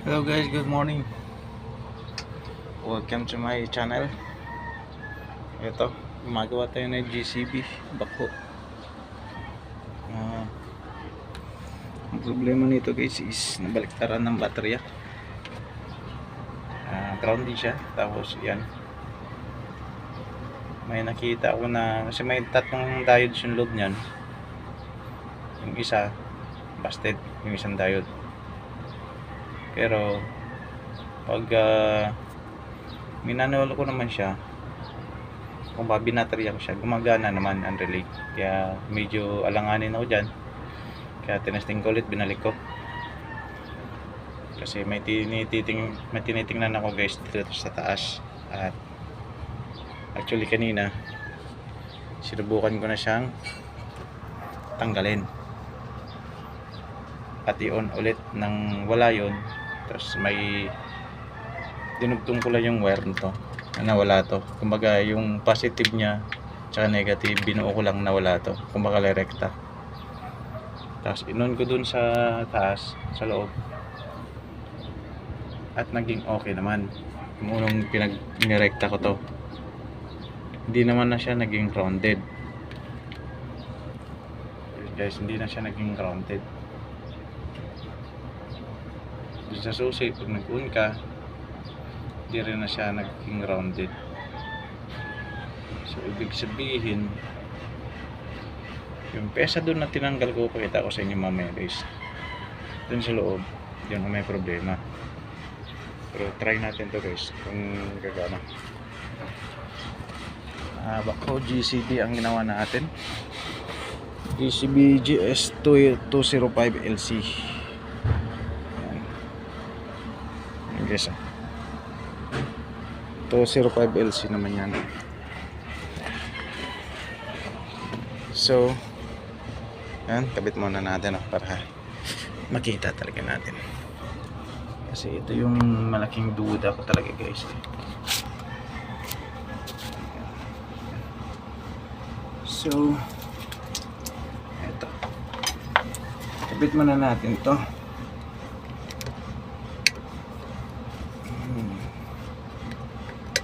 Hello guys, good morning. Welcome to my channel. Ito, gumagawa tayo ng GCB bako. Ang problema nito guys is nabaliktaran ng baterya. Grounded siya. Tapos yan, may nakita ako na kasi may tatlong diodes yung load niyan. Yung isa busted, yung isang diode. Pero pag minanol ko naman siya, kung babinaterya ko siya, gumagana naman ang relay. Kaya medyo alanganin ako dyan, kaya tinesting ko ulit, binalik ko kasi may tinitingnan ako guys dito sa taas. At actually kanina sinubukan ko na siyang tanggalin at i-on ulit nang wala yun. Tapos may dinugtong ko lang yung wire nito, nawala to. Kumbaga yung positive niya tsaka negative, binuo ko lang, nawala to. Kumbaga rekta. Tapos inon ko dun sa taas, sa loob, at naging okay naman. Nung nirekta ko to, hindi naman na siya naging grounded guys, hindi na siya naging grounded. Sa susi, pag nag-on ka, hindi rin na siya naging grounded. So ibig sabihin, yung pesa doon na tinanggal ko, pakita ko sa inyo mamaya guys, doon sa loob, yun may problema. Pero try natin to guys kung gagana. Bako GCD ang ginawa natin, GCB GS205LC. Yan guys, 205LC naman yan. So yan, kabit muna natin para makita talaga natin, kasi ito yung malaking duda ko talaga guys. So ito, kabit muna natin to.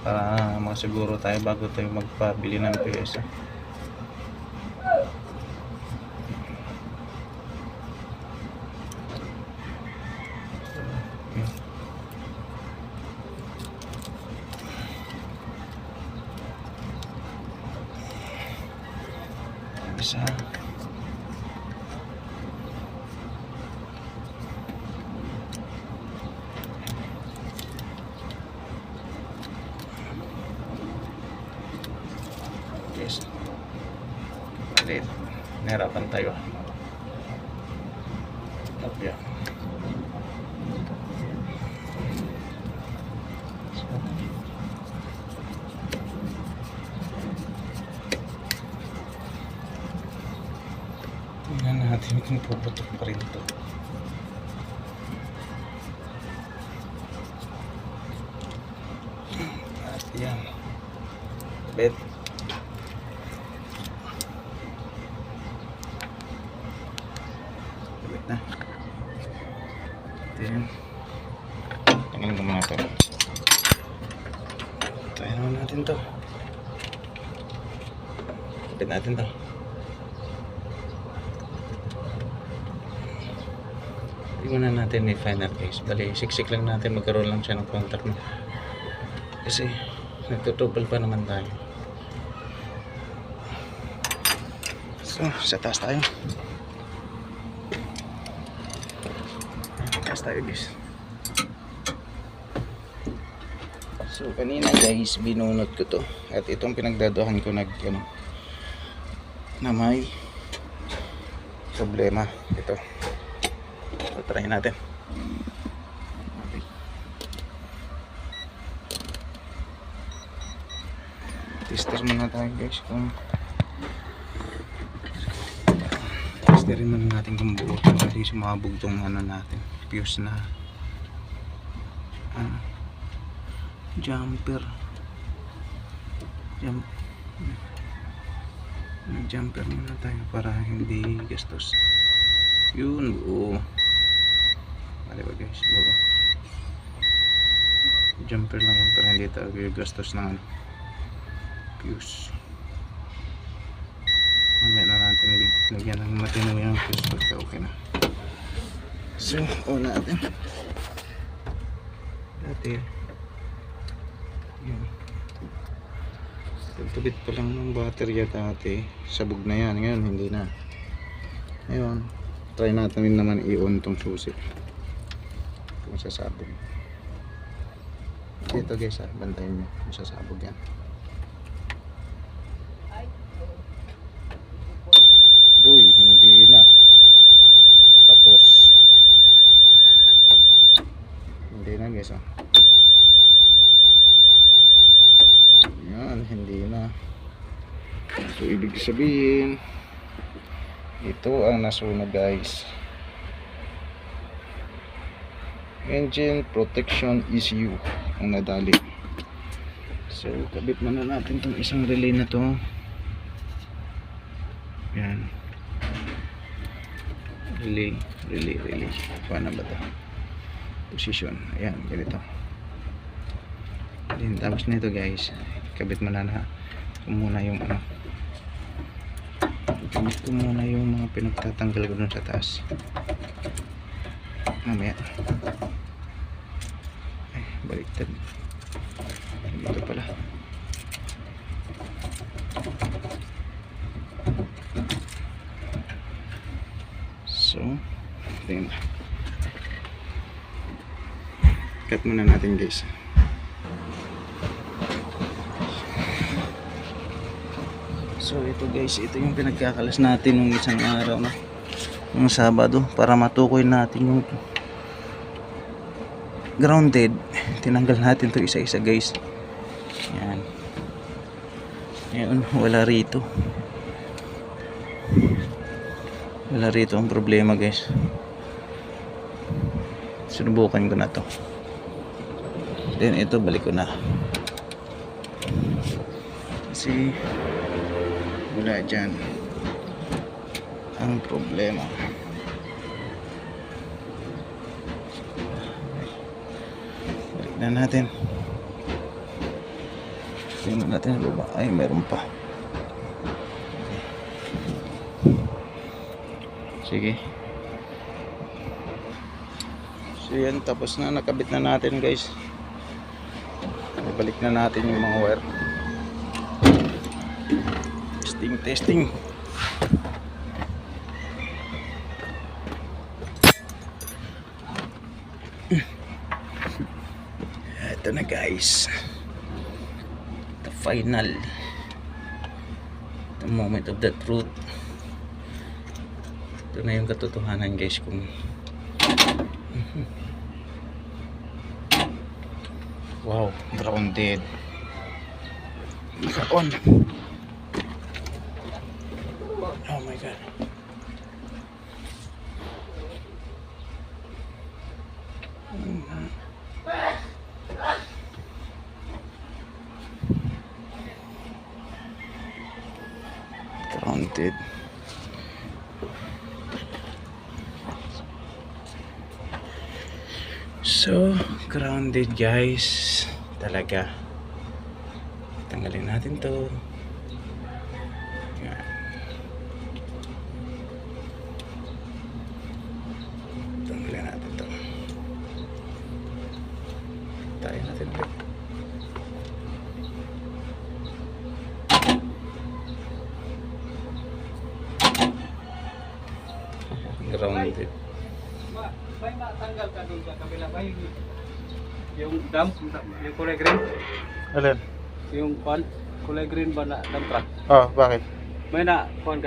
Para makasiguro tayo bago tayo magpabili ng pyesa. Isa, yes, ulit, nahirapan tayo. Tapos tingnan natin kung puputok pa rin ito. At yan, bet. Bet na. Ito yan. Tanggalin ko muna ito. Try naman natin ito. Bet natin ito. Tingnan natin may final case. Bali, siksik lang natin, magkaroon lang siya ng contact na. Kasi nagtutubal pa naman tayo. So, sa taas tayo. Taas tayo guys. So, kanina guys, binunot ko to. At itong pinagdaduhan ko na may problema. Ito. So, try natin. Okay. Tester muna tayo guys kung testerin muna natin kung buo kasi sumabog tong natin, fuse na jumper jumper muna tayo para hindi gastos. Yun, buo. Mali ba guys, buo. Jumper lang yan para hindi tayo gastos ng ano, fuse. Mamaya na natin lagyan ng matino yung fuse pagka okay na. So, natin. Dati, yun. Tagtubit pa lang ng baterya dati. Sabog na yan. Ngayon, hindi na. Ngayon, try natin naman i-on tong susi. Kung sasabog. Dito guys, bantayin nyo kung sasabog yan. Uy, hindi na. Tapos hindi na guys, yan, hindi na. So ibig sabihin ito ang nasunog guys. Engine protection issue ang nadali. So kabit muna natin itong isang relay na to. Yan, relay. Paano ba ito? Position, ayan, ganito. Then, tapos nito guys, kabit mo na muna yung ano, kabit ko muna yung mga pinagtatanggal ko dun sa taas. Mamaya ay, baliktad dito pala. So, tingnan. Cut muna natin guys. So ito guys, ito yung pinagkakalas natin nung isang araw na ng Sabado para matukoy natin yung grounded. Tinanggal natin to isa-isa guys. Yan. Ngayon, wala rito. Wala rito ang problema guys. Sinubukan ko na to. Then ito balik ko na. Kasi wala dyan ang problema. Balik na natin. Tingnan natin sa baba. Ay, meron pa. Sige. So yan, tapos na, nakabit na natin guys. Balik na natin yung mga wire. Testing. Ito na guys, the final, the moment of the truth. Ito na yung katotohanan guys, kung wow, grounded. Naka-on. Oh my god. Grounded. So, grounded guys. Talaga. Tanggalin natin to. Yan. Tanggalin natin to. Tayo natin to. Grounded. May matanggal ka doon sa kabila ba yung dam, yung kulay green? Alin? Yung pan, kulay green ba na dump truck? Oh, bakit? May na kuhan ka